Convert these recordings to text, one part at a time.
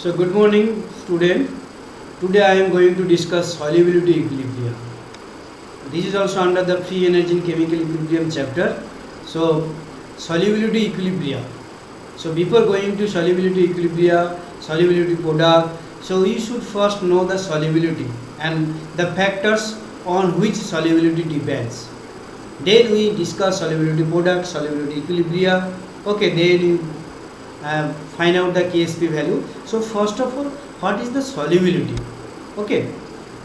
So good morning student. Today I am going to discuss solubility equilibrium. This is also under the free energy and chemical equilibrium chapter. So solubility equilibrium. So before going to solubility equilibria, solubility product, so you should first know the solubility and the factors on which solubility depends. Then we discuss solubility product, solubility equilibria. Okay, then you find out the KSP value. So first of all, what is the solubility? Okay,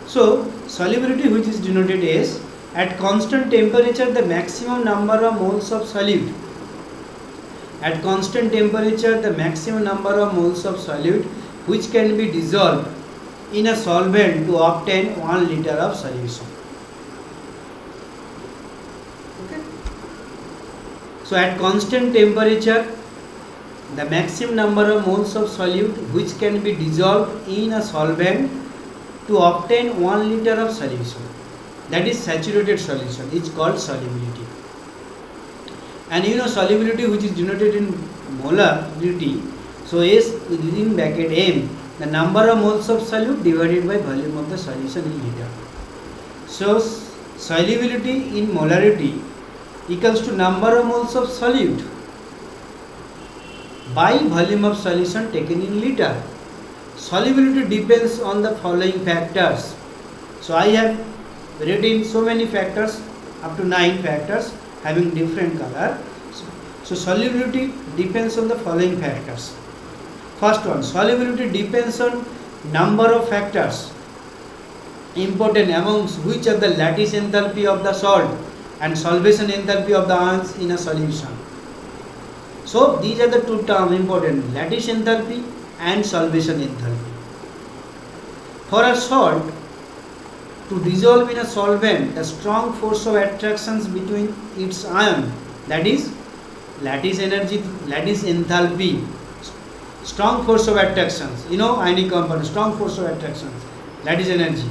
so solubility, which is denoted as at constant temperature the maximum number of moles of solute. At constant temperature the maximum number of moles of solute which can be dissolved in a solvent to obtain 1 liter of solution. Okay. So at constant temperature the maximum number of moles of solute which can be dissolved in a solvent to obtain 1 liter of solution, that is saturated solution, is called solubility. And you know solubility, which is denoted in molarity. So S within bracket M, the number of moles of solute divided by volume of the solution in liter. So solubility in molarity equals to number of moles of solute by volume of solution taken in liter. Solubility depends on the following factors. So I have written so many factors, up to 9 factors having different color. So solubility depends on the following factors. First one, solubility depends on number of factors important, amongst which are the lattice enthalpy of the salt and solvation enthalpy of the ions in a solution. So these are the two terms important, lattice enthalpy and solvation enthalpy. For a salt to dissolve in a solvent, the strong force of attractions between its ion, that is lattice energy, lattice enthalpy, strong force of attractions, you know ionic component, strong force of attractions, lattice energy,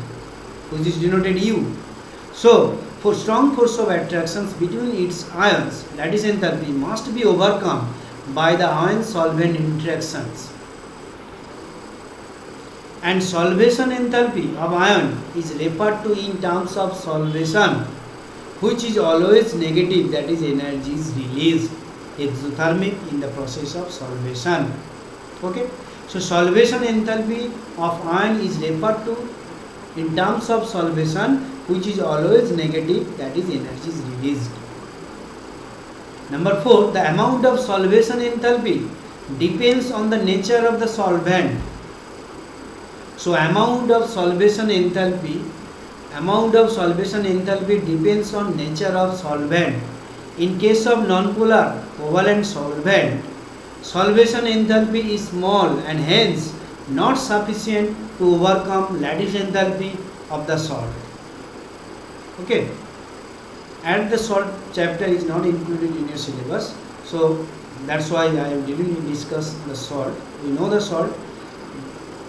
which is denoted U. So for strong force of attractions between its ions, lattice enthalpy must be overcome by the ion solvent interactions. And solvation enthalpy of ion is referred to in terms of solvation, which is always negative, that is energy is released exothermic in the process of solvation. Okay, so solvation enthalpy of ion is referred to in terms of solvation, which is always negative, that is energy is released. Number 4, the amount of solvation enthalpy depends on the nature of the solvent. So amount of solvation enthalpy depends on nature of solvent. In case of nonpolar covalent solvent, solvation enthalpy is small and hence not sufficient to overcome lattice enthalpy of the salt. Okay, and the salt chapter is not included in your syllabus, so that's why I didn't discuss the salt. We know the salt,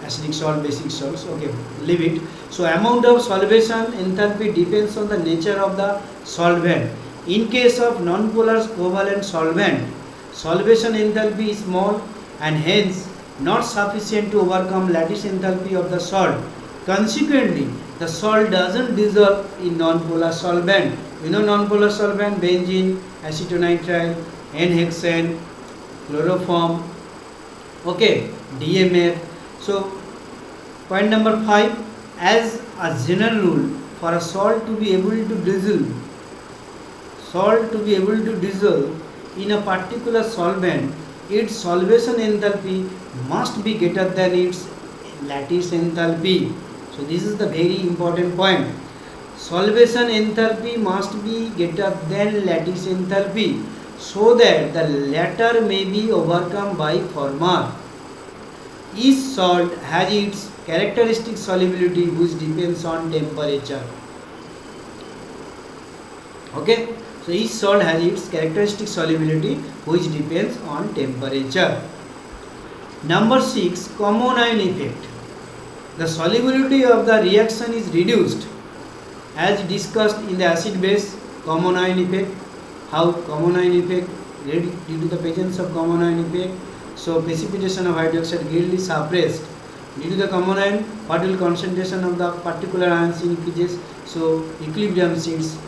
acidic salt, basic salts. Okay, leave it. So amount of solvation enthalpy depends on the nature of the solvent. In case of nonpolar covalent solvent, solvation enthalpy is small and hence not sufficient to overcome lattice enthalpy of the salt. Consequently, the salt doesn't dissolve in nonpolar solvent. You know nonpolar solvent, benzene, acetonitrile, N-hexane, chloroform, okay, DMF. So point number 5, as a general rule, for a salt to be able to dissolve in a particular solvent, its solvation enthalpy must be greater than its lattice enthalpy. So this is the very important point. Solvation enthalpy must be greater than lattice enthalpy so that the latter may be overcome by former. Each salt has its characteristic solubility which depends on temperature. Okay, so each salt has its characteristic solubility which depends on temperature. Number 6, common ion effect. The solubility of the reaction is reduced as discussed in the acid base common ion effect. How common ion effect, due to the presence of common ion effect, So precipitation of hydroxide greatly suppressed. Due to the common ion, particle concentration of the particular ions increases. So equilibrium sits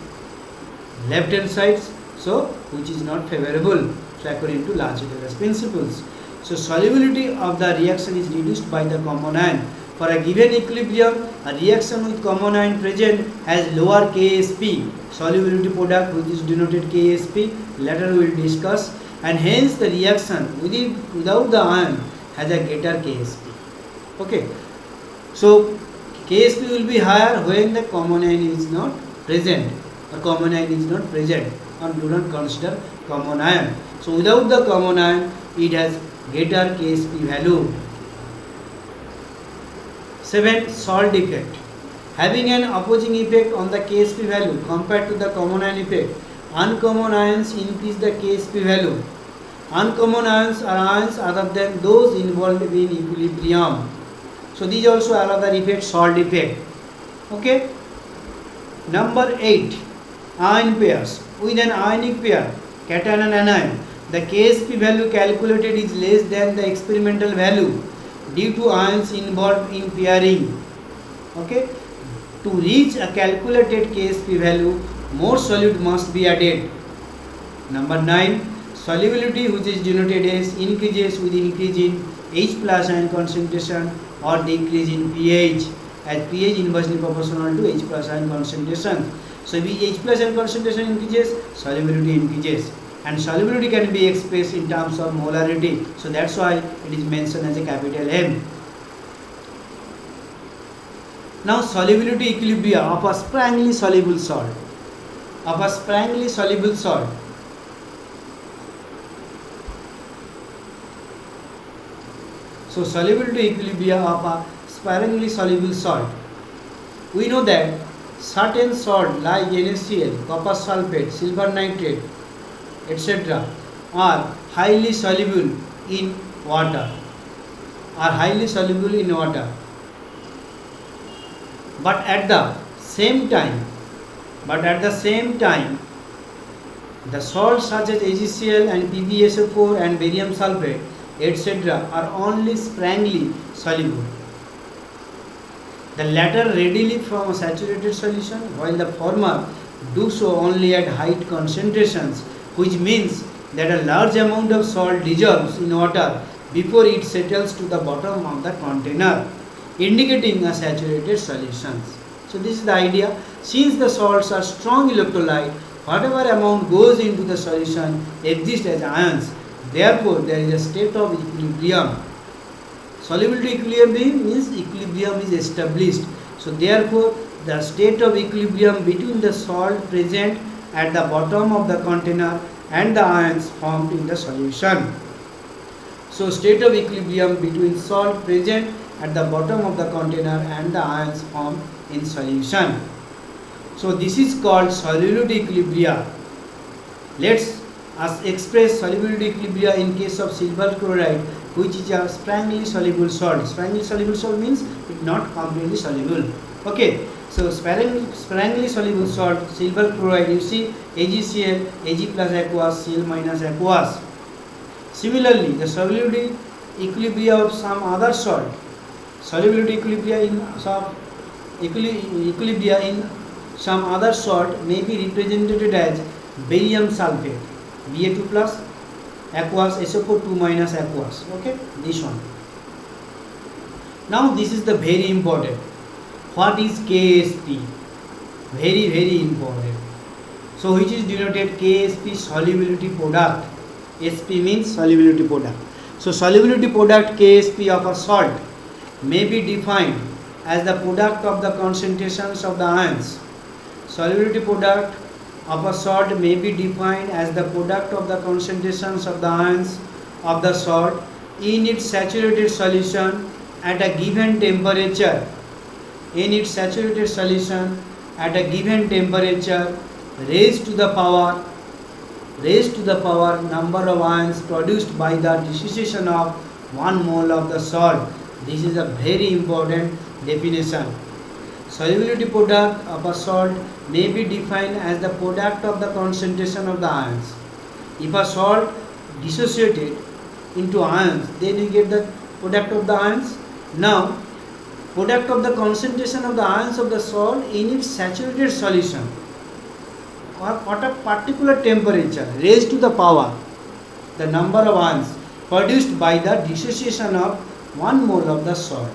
left hand sides, so which is not favorable. So according to Lars-Ulrich principles. So solubility of the reaction is reduced by the common ion. For a given equilibrium, a reaction with common ion present has lower Ksp, solubility product which is denoted Ksp, later we will discuss, and hence the reaction without the ion has a greater Ksp. Okay, so Ksp will be higher when the common ion is not present, or common ion is not present, or do not consider common ion. So without the common ion, it has greater Ksp value. 7. Salt effect. Having an opposing effect on the Ksp value compared to the common ion effect, uncommon ions increase the Ksp value. Uncommon ions are ions other than those involved in equilibrium. So these also another effect, salt effect. Okay. Number 8. Ion pairs. With an ionic pair, cation and anion, the Ksp value calculated is less than the experimental value due to ions involved in pairing. Okay. To reach a calculated Ksp value, more solute must be added. Number 9. Solubility, which is denoted as, increases with increase in H plus ion concentration or decrease in pH, as pH inversely proportional to H plus ion concentration. So if H plus ion concentration increases, solubility increases, and solubility can be expressed in terms of molarity. So that's why it is mentioned as a capital M. Now solubility equilibria of a sparingly soluble salt. Of a sparingly soluble salt. So solubility equilibria of a sparingly soluble salt. We know that certain salt like NaCl, copper sulfate, silver nitrate, etc. are highly soluble in water. But at the same time, the salts such as AgCl and PbSO4 and barium sulfate, etc. are only sparingly soluble. The latter readily form a saturated solution, while the former do so only at high concentrations, which means that a large amount of salt dissolves in water before it settles to the bottom of the container, indicating a saturated solution. So this is the idea. Since the salts are strong electrolyte, whatever amount goes into the solution exists as ions. Therefore, there is a state of equilibrium. Solubility equilibrium means equilibrium is established. So therefore, the state of equilibrium between the salt present at the bottom of the container and the ions formed in the solution. So state of equilibrium between salt present at the bottom of the container and the ions formed in solution. So this is called solubility equilibria. Let's express solubility equilibria in case of silver chloride, which is a sparingly soluble salt. Sparingly soluble salt means it not completely soluble. Okay, so sparingly soluble salt, silver chloride, you see AgCl, Ag plus aqueous, Cl minus aqueous. Similarly, the solubility equilibria of some other salt, solubility equilibria in some other salt may be represented as barium sulfate, Ba2 plus, aqueous, SO4 2 minus aqueous. Okay, this one. Now this is the very important. What is Ksp? Very, very important. So which is denoted Ksp solubility product. Sp means solubility product. So solubility product Ksp of a salt may be defined as the product of the concentrations of the ions. Solubility product of a salt may be defined as the product of the concentrations of the ions of the salt in its saturated solution at a given temperature. In its saturated solution at a given temperature raised to the power number of ions produced by the dissociation of 1 mole of the salt. This is a very important definition. Solubility product of a salt may be defined as the product of the concentration of the ions. If a salt dissociated into ions, then you get the product of the ions. Now, product of the concentration of the ions of the salt in its saturated solution or at a particular temperature raised to the power the number of ions produced by the dissociation of 1 mole of the salt.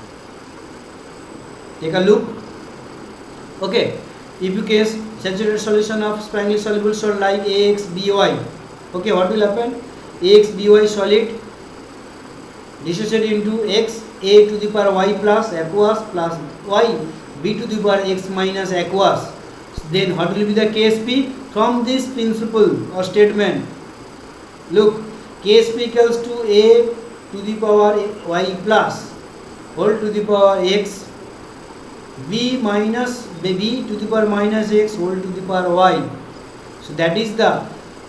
Take a look. Okay, if you case saturated solution of sparingly soluble salt like AXBY, okay, what will happen? AXBY solid dissociate into X A to the power Y plus aqueous plus Y B to the power X minus aqueous. Then what will be the KSP? From this principle or statement, look, KSP equals to A to the power Y plus whole to the power X B minus B to the power minus X whole to the power Y. So that is the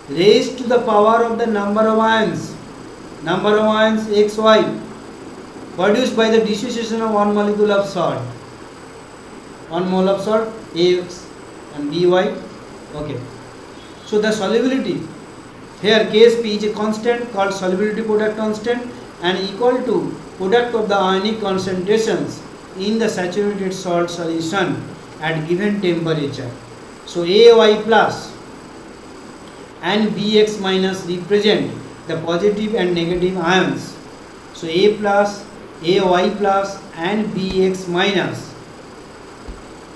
raised to the power of the number of ions XY produced by the dissociation of 1 molecule of salt. 1 mole of salt AX and BY. Okay. So the solubility here KSP is a constant called solubility product constant and equal to product of the ionic concentrations in the saturated salt solution at given temperature. So AY plus and BX minus represent the positive and negative ions. So A plus, AY plus and BX minus,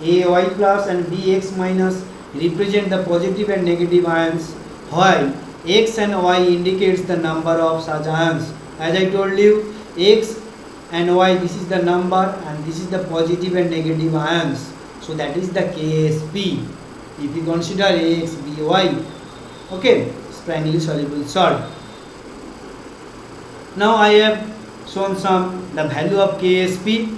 AY plus and BX minus represent the positive and negative ions, while X and Y indicates the number of such ions. As I told you, X and Y, this is the number and this is the positive and negative ions. So that is the KSP. If you consider AXBY, okay, sparingly soluble salt. Now I have shown the value of KSP.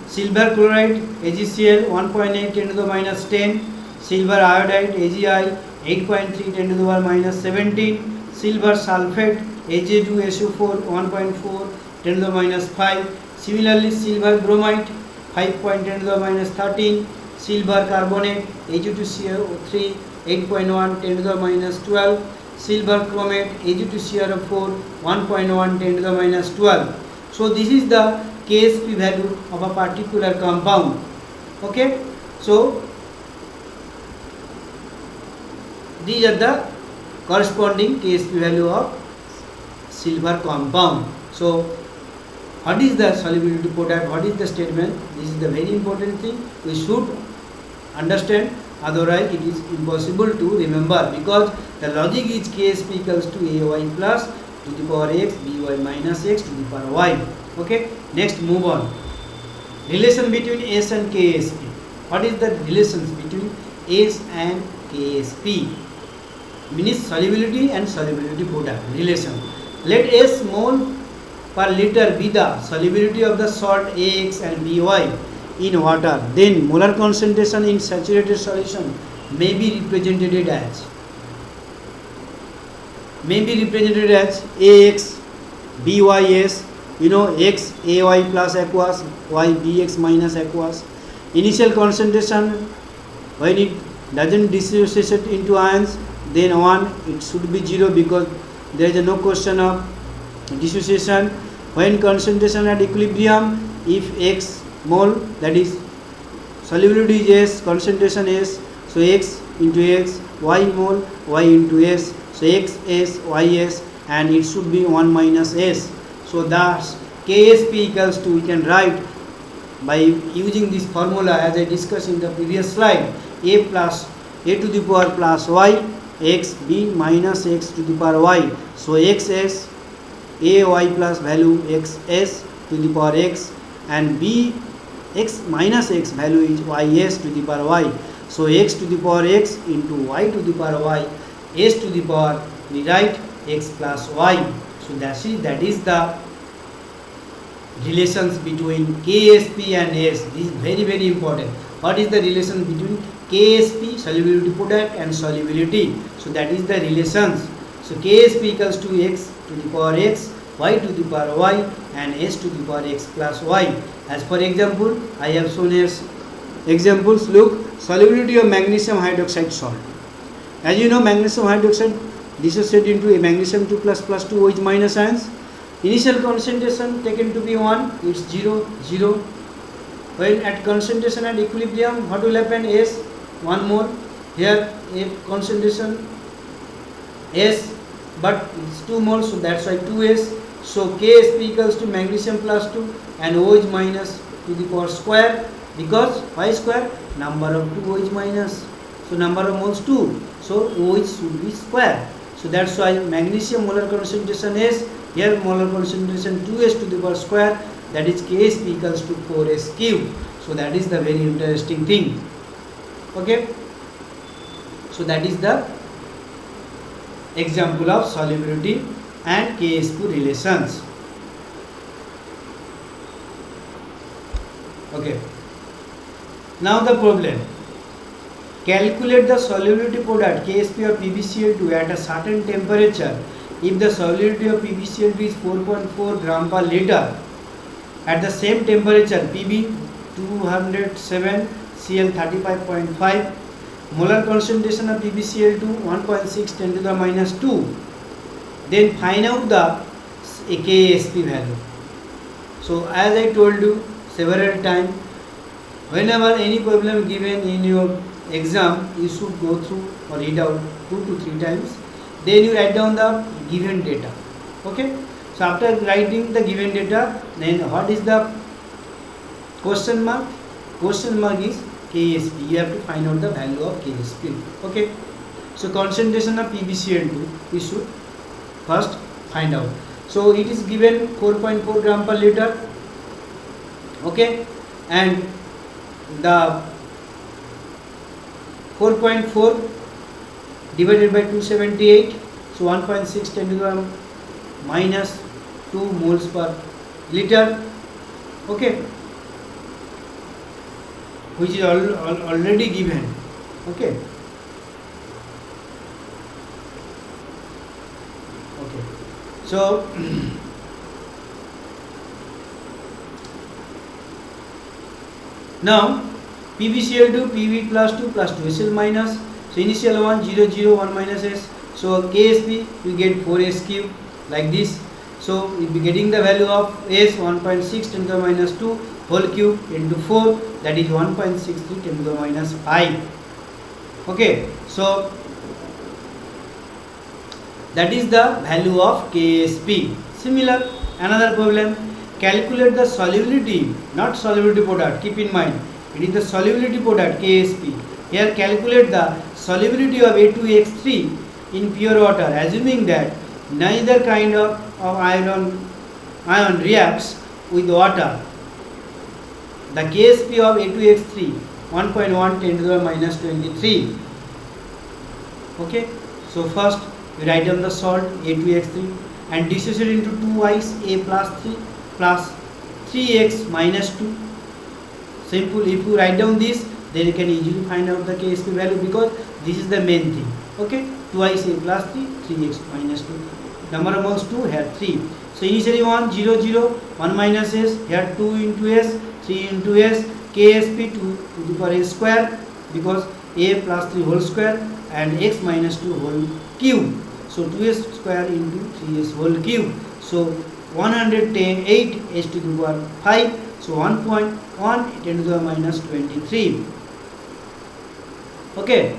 Silver chloride AgCl 1.8 10 to the minus 10, silver iodide AgI 8.3 10 to the power minus 17, silver sulfate Ag2SO4 1.4 10 to the minus 5, similarly silver bromide 5.10 to the minus 13, silver carbonate Ag2CO3 8.1 10 to the minus 12, silver chromate Ag2CrO4 1.1 10 to the minus 12. So this is the KSP value of a particular compound. Okay, so these are the corresponding KSP value of silver compound. So what is the solubility product? What is the statement? This is the very important thing we should understand, otherwise it is impossible to remember, because the logic is KSP equals to AY plus to the power X BY minus X to the power Y. Okay, next move on. Relation between S and KSP. What is the relations between S and KSP? Means solubility and solubility product relation. Let S mole per liter be the solubility of the salt AX and BY in water. Then molar concentration in saturated solution may be represented as AX BYS. You know, X AY plus aqueous, Y BX minus aqueous. Initial concentration, when it doesn't dissociate into ions, then 1 it should be 0 because there is no question of dissociation. When concentration at equilibrium, if X mole, that is solubility is S, concentration S, so X into X, Y mole, Y into S, so X S, Y S, and it should be 1 minus S. So thus KSP equals to, we can write by using this formula as I discussed in the previous slide, A to the power plus Y X B minus X to the power Y. So XS AY plus value XS to the power X and B X minus X value is YS to the power Y. So X to the power X into Y to the power Y, S to the power, we write X plus Y. So that is the relations between KSP and S. This is very, very important. What is the relation between KSP, solubility product, and solubility? So that is the relations. So KSP equals to X to the power X, Y to the power Y, and S to the power X plus Y. As for example, I have shown as examples. Look, solubility of magnesium hydroxide salt. As you know, magnesium hydroxide dissociate into a magnesium 2 plus 2 OH minus ions. Initial concentration taken to be 1, it's 0, 0. When at concentration at equilibrium, what will happen? S 1 mole. Here a concentration S, but it's 2 moles, so that's why 2S. So Ksp equals to magnesium plus 2 and OH minus to the power square, because why square? Number of 2 OH minus. So number of moles 2. So OH should be square. So that's why magnesium molar concentration S, here molar concentration 2S to the power square, that is Ksp equals to 4S cube. So that is the very interesting thing. Okay. So that is the example of solubility and Ksp relations. Okay. Now the problem. Calculate the solubility product Ksp of PbCl2 at a certain temperature if the solubility of PbCl2 is 4.4 gram per liter. At the same temperature Pb 207, Cl 35.5, molar concentration of PbCl2 1.6 10 to the minus 2. Then find out the Ksp value. So as I told you several times, whenever any problem given in your exam, you should go through or read out 2 to 3 times. Then you write down the given data. Okay. So after writing the given data, then what is the question mark? Question mark is Ksp. You have to find out the value of Ksp. Okay. So concentration of PbCl2 we should first find out. So it is given 4.4 gram per liter. Okay. And the 4.4 divided by 278, so 1.6 10 to the minus 2 moles per liter. Okay, which is already given. Okay. Okay. So now PbCl2 Pb plus 2 Sl minus. So initial 1 0 0 1 minus S. So Ksp we get 4S cube like this. So we will be getting the value of S 1.6 10 to the minus 2 whole cube into 4, that is 1.63 10 to the minus 5. Okay. So that is the value of Ksp. Similar, another problem. Calculate the solubility, not solubility product. Keep in mind, it is the solubility product Ksp. Here calculate the solubility of A2X3 in pure water, assuming that neither kind of ion reacts with water. The Ksp of A2X3 1.1 10 to the minus 23. Okay. So first we write down the salt A2X3 and dissociate into two ice, A plus 3 plus 3x minus 2. Simple. If you write down this, then you can easily find out the Ksp value, because this is the main thing. Okay. 2ice A plus 3, 3x minus 2. Number of moles 2, here 3. So initially 1 0 0 1 minus S, here 2 into S 3 into S, Ksp 2 to the power S square, because A plus 3 whole square and x minus 2 whole cube. So 2s square into 3s whole cube. So 108 s to the power 5. So 1.1 10 to the minus 23. Okay.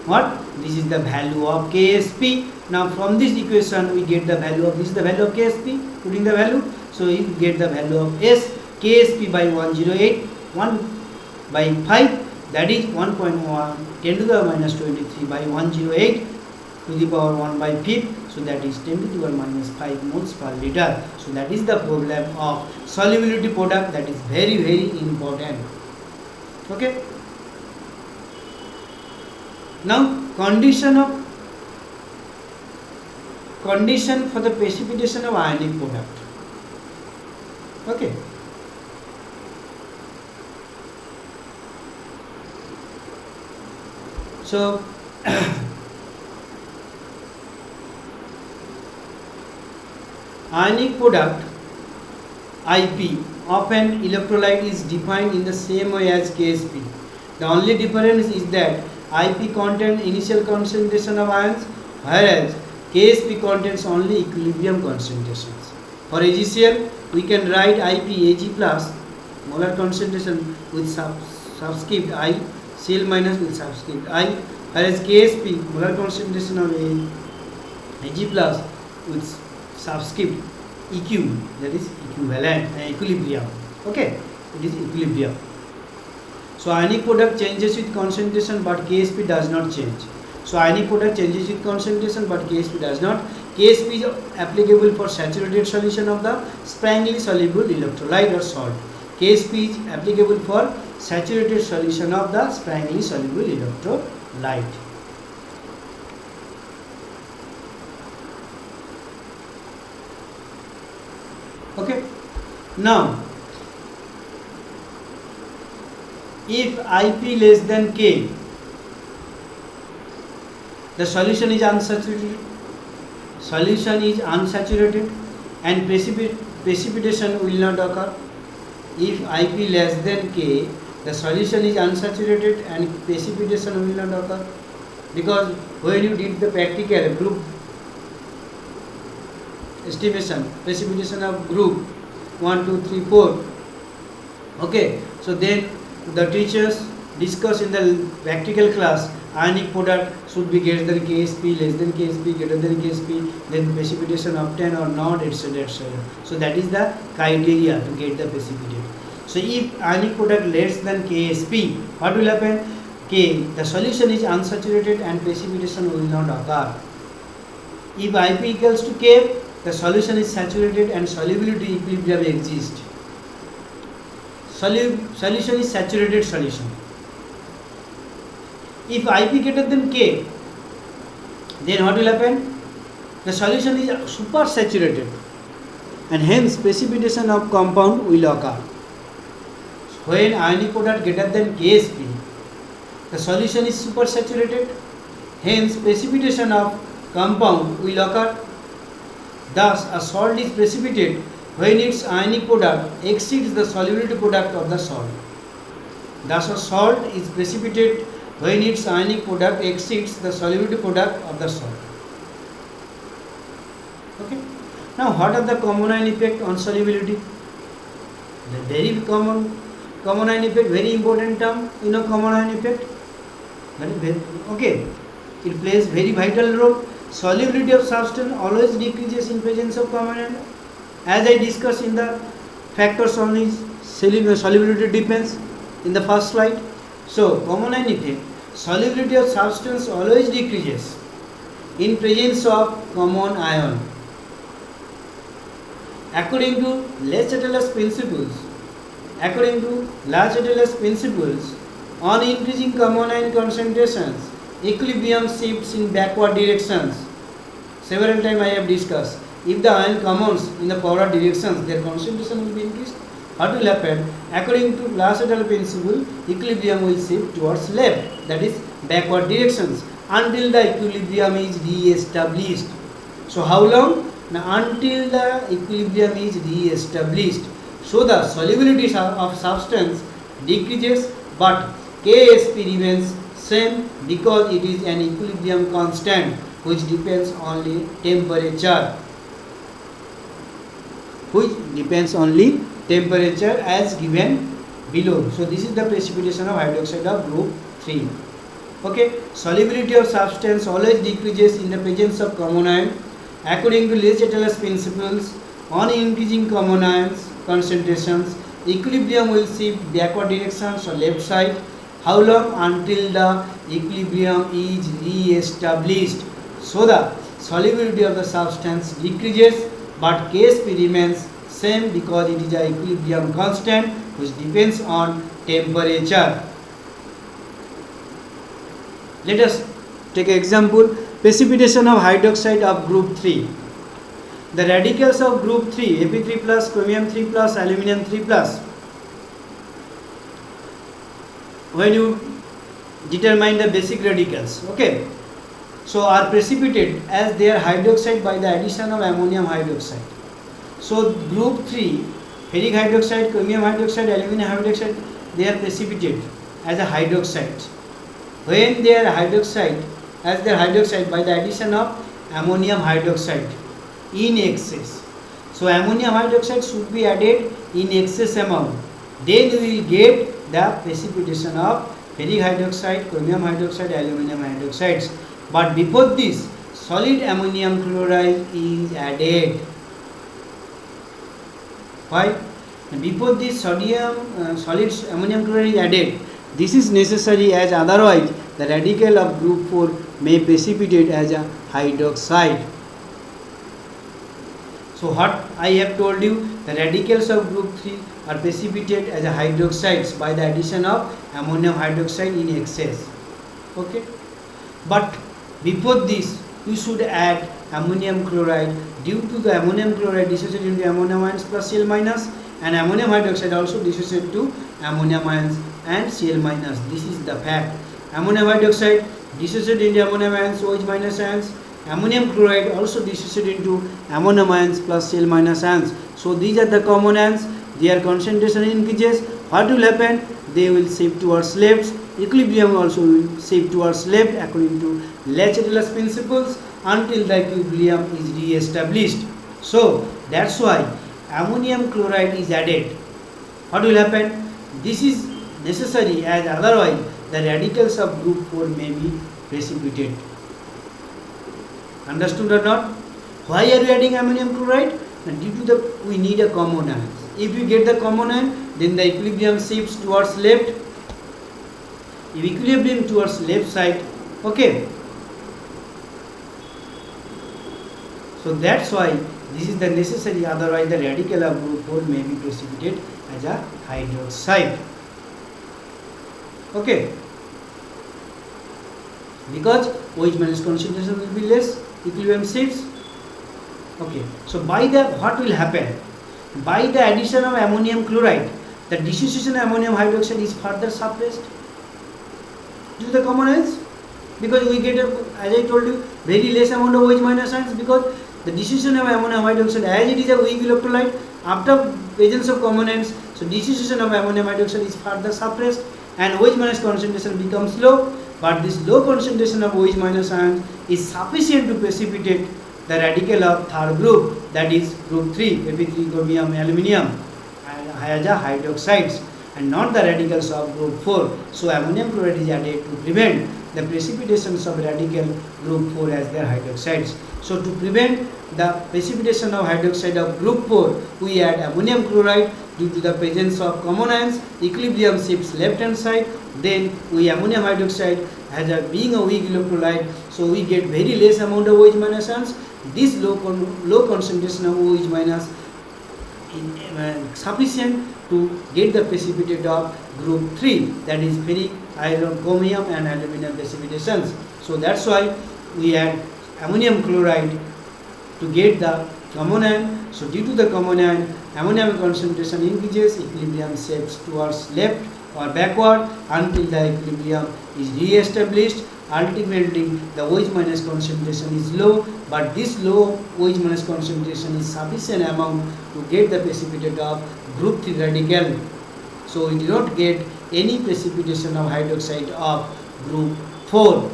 What? This is the value of Ksp. Now from this equation we get the value of, this is the value of Ksp, putting the value. So you get the value of S, Ksp by 108, 1 by 5, that is 1.1 10 to the minus 23 by 108 to the power 1 by 5. So that is 10 to the power minus 5 moles per liter. So that is the problem of solubility product, that is very, very important. Okay. Now condition for the precipitation of ionic product. Okay. So ionic product IP of an electrolyte is defined in the same way as Ksp. The only difference is that IP contains initial concentration of ions, whereas KSP contains only equilibrium concentrations. For AgCl, we can write IP Ag plus molar concentration with subscript I, Cl minus with subscript I, whereas KSP molar concentration of Ag plus with subscript EQ, that is equivalent equilibrium. Okay, it is equilibrium. So ionic product changes with concentration, but KSP does not change. So ionic product changes with concentration, but KSP does not. KSP is applicable for saturated solution of the sparingly soluble electrolyte or salt. KSP is applicable for saturated solution of the sparingly soluble electrolyte. Okay. Now, if IP less than K, the solution is unsaturated. Solution is unsaturated and precipitation will not occur. If IP less than K, the solution is unsaturated and precipitation will not occur, because when you did the practical group estimation, precipitation of group 1, 2, 3, 4, okay, so then the teachers discuss in the practical class ionic product should be greater than KSP, less than KSP, greater than KSP, then precipitation obtained or not, etc., etc. So that is the criteria to get the precipitate. So if ionic product less than KSP, what will happen? K, the solution is unsaturated and precipitation will not occur. If IP equals to K, the solution is saturated and solubility equilibrium exists. Solution is saturated solution. If IP greater than K, then what will happen? The solution is super saturated and hence precipitation of compound will occur. When ionic product greater than KSP, the solution is super saturated, hence precipitation of compound will occur. Thus, a salt is precipitate when its ionic product exceeds the solubility product of the salt. Thus, a salt is precipitate when its ionic product exceeds the solubility product of the salt. Okay. Now, what are the common ion effect on solubility? The very common ion effect, very important term. You know common ion effect. Okay. It plays very vital role. Solubility of substance always decreases in presence of common ion. As I discussed in the factors on its solubility depends in the first slide. So, common ion effect, solubility of substance always decreases in presence of common ion. According to Le-Chatelier's principles, on increasing common ion concentrations, equilibrium shifts in backward directions. Several times I have discussed. If the ion commons in the forward directions, their concentration will be increased. What will happen? According to Le-Chatelier's principle, equilibrium will shift towards left, that is backward directions, until the equilibrium is re-established. So how long? Now, until the equilibrium is re-established. So the solubility of substance decreases, but KSP remains same because it is an equilibrium constant which depends only temperature. As given below. So this is the precipitation of hydroxide of group 3. Okay, solubility of substance always decreases in the presence of common ion. According to Le-Chatelier's principles, on increasing common ions concentrations, equilibrium will shift backward directions or left side. How long? Until the equilibrium is re-established. So the solubility of the substance decreases, but KSP remains same because it is an equilibrium constant which depends on temperature. Let us take an example. Precipitation of hydroxide of group 3. The radicals of group 3, Fe3 plus, chromium 3 plus, aluminum 3 plus, when you determine the basic radicals, okay, so are precipitated as they are hydroxide by the addition of ammonium hydroxide. So group 3, ferric hydroxide, chromium hydroxide, aluminum hydroxide, they are precipitated as a hydroxide. When they are hydroxide, as they are hydroxide by the addition of ammonium hydroxide in excess. So ammonium hydroxide should be added in excess amount. Then we will get the precipitation of ferric hydroxide, chromium hydroxide, aluminum hydroxides. But before this, solid ammonium chloride is added. Why? Before this solid ammonium chloride is added. This is necessary, as otherwise the radical of group 4 may precipitate as a hydroxide. So what I have told you, the radicals of group 3 are precipitated as a hydroxides by the addition of ammonium hydroxide in excess. Okay. But before this, we should add ammonium chloride. Due to the ammonium chloride dissociate into ammonium ions plus Cl minus, and ammonium hydroxide also dissociate to ammonium ions and Cl minus. This is the fact. Ammonium hydroxide dissociate into ammonium ions, OH minus ions. Ammonium chloride also dissociate into ammonium ions plus Cl minus ions. So these are the common ions. Their concentration increases. What will happen? They will shift towards left. Equilibrium also will shift towards left according to Le-Chatelier's principles until the equilibrium is re-established. So that's why ammonium chloride is added. What will happen? This is necessary, as otherwise the radicals of group 4 may be precipitated. Understood or not? Why are we adding ammonium chloride? Due to the we need a common ion. If we get the common ion, then the equilibrium shifts towards left. If equilibrium towards left side, okay. So that's why this is the necessary, otherwise the radical of group 4 may be precipitated as a hydroxide. Okay. Because OH minus concentration will be less, equilibrium shifts. Okay. So by the what will happen? By the addition of ammonium chloride, the dissociation of ammonium hydroxide is further suppressed due to the common ions, because we get, as I told you, very less amount of OH minus ions, because the dissociation of ammonium hydroxide, as it is a weak electrolyte, after presence of common ions, so dissociation of ammonium hydroxide is further suppressed and OH minus concentration becomes low. But this low concentration of OH minus ions is sufficient to precipitate the radical of third group, that is group 3, Fe3, chromium, aluminium, as a hydroxides, and not the radicals of group 4. So ammonium chloride is added to prevent the precipitations of radical group 4 as their hydroxides. So to prevent the precipitation of hydroxide of group 4, we add ammonium chloride. Due to the presence of common ions, equilibrium shifts left hand side. Then we ammonium hydroxide as a being a weak electrolyte, so we get very less amount of OH minus ions. This low concentration of OH minus is sufficient to get the precipitate of group 3, that is ferric, iron, chromium and aluminum precipitations. So that's why we add ammonium chloride to get the common ion. So due to the common ion, ammonium concentration increases, equilibrium shifts towards left or backward until the equilibrium is re-established. Ultimately, the OH minus concentration is low, but this low OH minus concentration is sufficient amount to get the precipitate of group 3 radical. So we do not get any precipitation of hydroxide of group 4.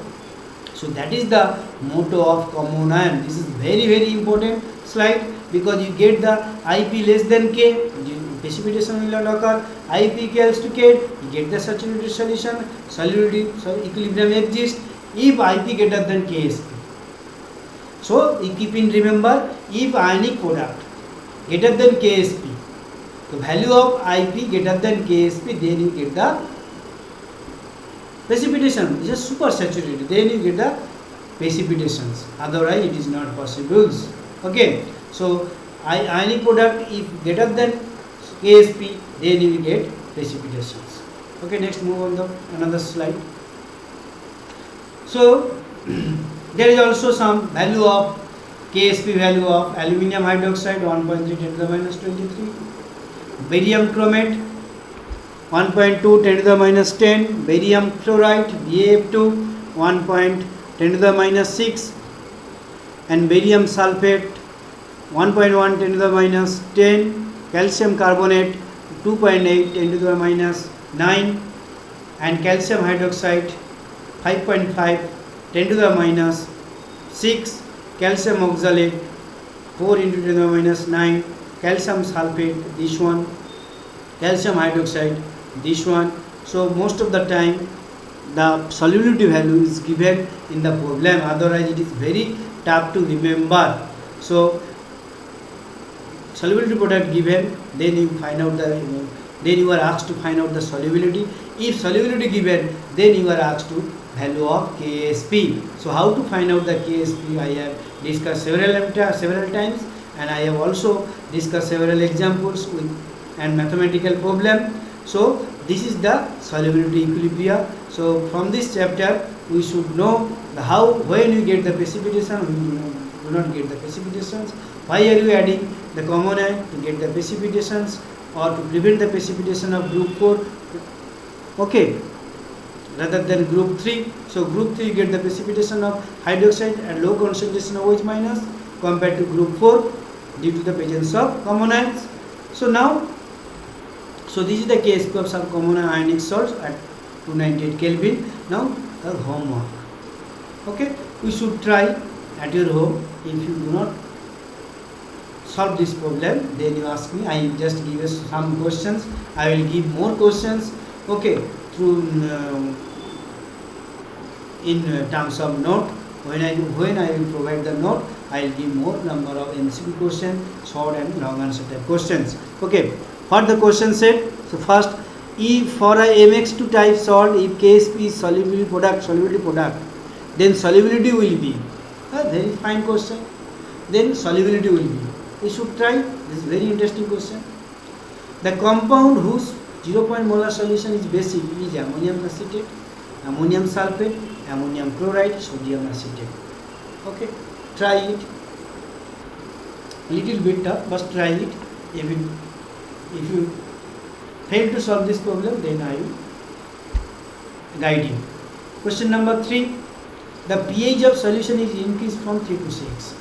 So that is the motto of common ion. This is very important slide, because you get the IP less than K, precipitation will not occur. IP equals to K, you get the saturated solution, equilibrium exists if IP greater than KSP. So you keep in remember, if ionic product greater than KSP, the value of IP greater than KSP, then you get the precipitation. This is super saturated, then you get the precipitations, otherwise it is not possible. Okay, so ionic product if greater than KSP, then you will get precipitations. Okay, next move on the another slide. So there is also some value of KSP value of aluminium hydroxide 1.3 10 to the minus 23, barium chromate 1.2 10 to the minus 10, barium fluoride BaF2 1.10 to the minus 6, and barium sulfate 1.1 10 to the minus 10, calcium carbonate 2.8 10 to the minus 9, and calcium hydroxide 5.5 10 to the minus 6, calcium oxalate 4 into 10 to the minus 9, calcium sulfate, this one, calcium hydroxide, this one. So most of the time the solubility value is given in the problem, otherwise it is very tough to remember. So solubility product given, then you find out the then you are asked to find out the solubility. If solubility given, then you are asked to value of KSP. So how to find out the KSP I have discussed several times, and I have also discussed several examples with and mathematical problem. So this is the solubility equilibria. So from this chapter we should know the how, when you get the precipitation, when you do not get the precipitations, why are you adding the common ion to get the precipitations or to prevent the precipitation of group 4, okay, rather than group 3. So group 3 you get the precipitation of hydroxide at low concentration of OH minus compared to group 4 due to the presence of common ions. So now, so this is the KSP of some common ionic salts at 298 Kelvin. Now the homework, okay, we should try at your home. If you do not solve this problem, then you ask me, I just give you some questions, I will give more questions, okay, through in terms of note. When I will provide the note, I will give more number of MCQ questions, short and long answer type questions. Okay, what the question said? So first, if for a MX2 type salt, if KSP is solubility product, then solubility will be a very fine question. Then solubility will be. We should try. This is very interesting question. The compound whose 0. molar solution is basic is ammonium acetate, ammonium sulfate, ammonium chloride, sodium acetate. Okay, try it. Little bit tough, but try it. If you fail to solve this problem, then I will guide you. Question number 3. The pH of solution is increased from 3 to 6.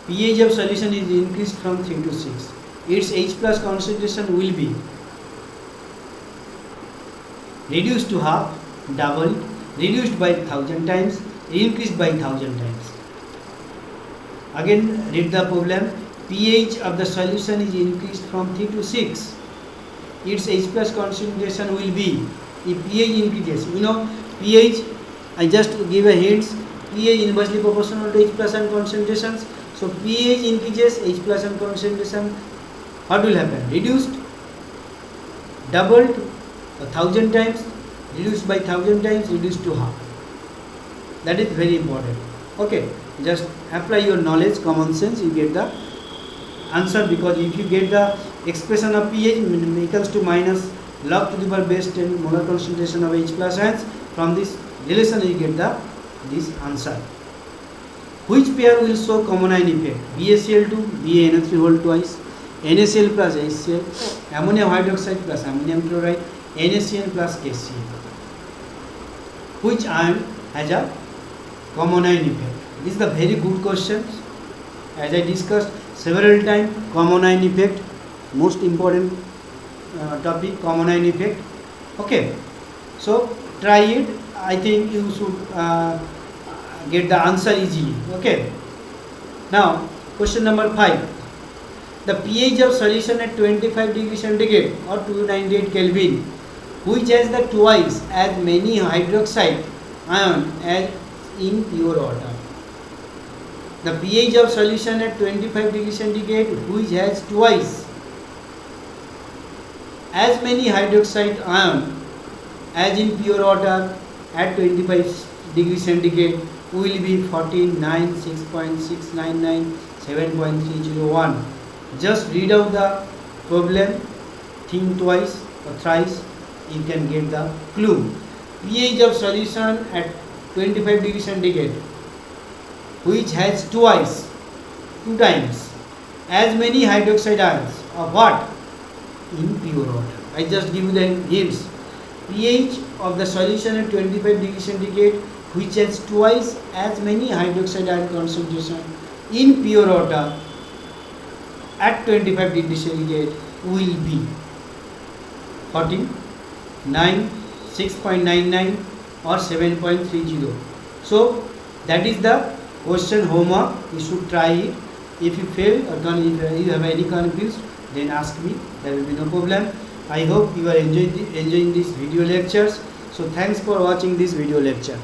pH of solution is increased from 3 to 6. Its H plus concentration will be reduced to half, doubled, reduced by 1000 times, increased by 1000 times. Again read the problem. pH of the solution is increased from 3 to 6. Its H plus concentration will be, if pH increases, pH, I just give a hints, pH inversely proportional to H plus and concentrations. So pH increases, H plus and concentration, what will happen? Reduced, doubled 1000 times, reduced by 1000 times, reduced to half. That is very important. Okay, just apply your knowledge, common sense, you get the answer, because if you get the expression of pH equals to minus log to the power base 10 molar concentration of H plus ions, from this relation you get this answer. Which pair will show common ion effect? BaCl2, BaNO3 whole twice, NaCl plus HCl, ammonium hydroxide plus ammonium chloride, NaCN plus KCl. Which ion has a common ion effect? This is the very good question. As I discussed several times, common ion effect, most important topic, common ion effect. Okay, so try it. I think you should get the answer easily. Okay, now question number 5. The pH of solution at 25 degrees centigrade or 298 Kelvin, which has the twice as many hydroxide ion as in pure water. The pH of solution at 25 degrees centigrade, which has twice as many hydroxide ion as in pure water at 25 degrees centigrade, will be 14, 9, 6.699, 7.301. Just read out the problem, think twice or thrice, you can get the clue. pH of solution at 25 degrees centigrade, which has twice, 2 times as many hydroxide ions of what? In pure water. I just give you the hints. pH of the solution at 25 degrees centigrade, which has twice as many hydroxide ion concentration in pure water at 25 degrees centigrade, will be 14, 9, 6.99 or 7.30. So that is the question homework. You should try it. If you fail or if you have any confused, then ask me. There will be no problem. I hope you are enjoying these video lectures. So thanks for watching this video lecture.